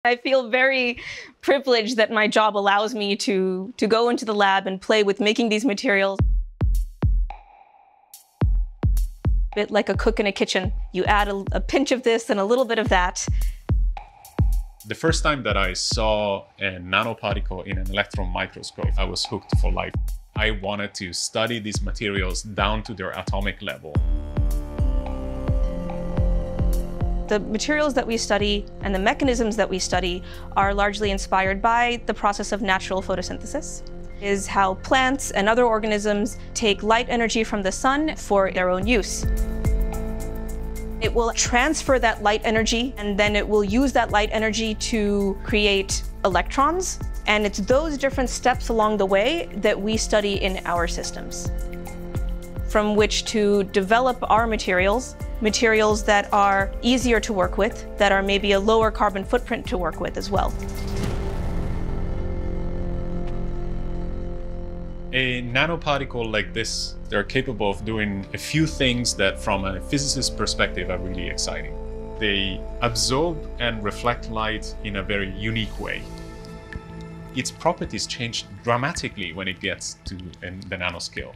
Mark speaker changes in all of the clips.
Speaker 1: I feel very privileged that my job allows me to go into the lab and play with making these materials. A bit like a cook in a kitchen. You add a pinch of this and a little bit of that.
Speaker 2: The first time that I saw a nanoparticle in an electron microscope, I was hooked for life. I wanted to study these materials down to their atomic level.
Speaker 1: The materials that we study and the mechanisms that we study are largely inspired by the process of natural photosynthesis. It is how plants and other organisms take light energy from the sun for their own use. It will transfer that light energy, and then it will use that light energy to create electrons. And it's those different steps along the way that we study in our systems, from which to develop our materials that are easier to work with, that are maybe a lower carbon footprint to work with as well.
Speaker 2: A nanoparticle like this, they're capable of doing a few things that from a physicist's perspective are really exciting. They absorb and reflect light in a very unique way. Its properties change dramatically when it gets to the nanoscale.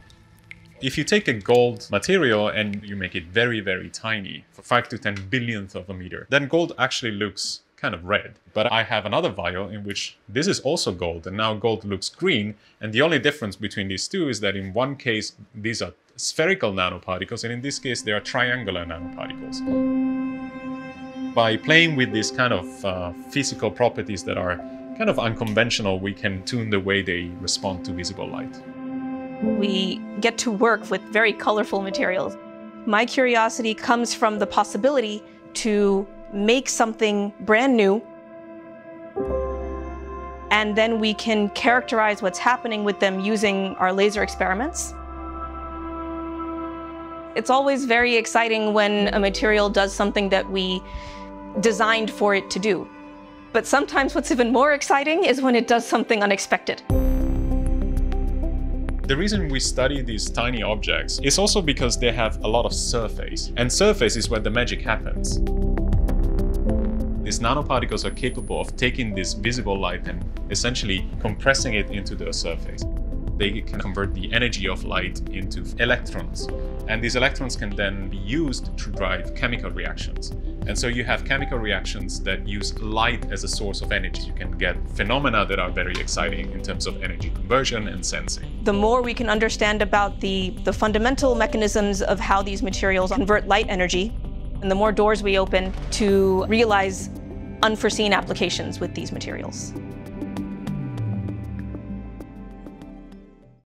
Speaker 2: If you take a gold material and you make it very, very tiny, for 5 to 10 billionth of a meter, then gold actually looks kind of red. But I have another vial in which this is also gold, and now gold looks green. And the only difference between these two is that in one case, these are spherical nanoparticles, and in this case, they are triangular nanoparticles. By playing with these kind of physical properties that are kind of unconventional, we can tune the way they respond to visible light.
Speaker 1: We get to work with very colorful materials. My curiosity comes from the possibility to make something brand new, and then we can characterize what's happening with them using our laser experiments. It's always very exciting when a material does something that we designed for it to do. But sometimes what's even more exciting is when it does something unexpected.
Speaker 2: The reason we study these tiny objects is also because they have a lot of surface, and surface is where the magic happens. These nanoparticles are capable of taking this visible light and essentially compressing it into their surface. They can convert the energy of light into electrons, and these electrons can then be used to drive chemical reactions. And so you have chemical reactions that use light as a source of energy. You can get phenomena that are very exciting in terms of energy conversion and sensing.
Speaker 1: The more we can understand about the fundamental mechanisms of how these materials convert light energy, and the more doors we open to realize unforeseen applications with these materials.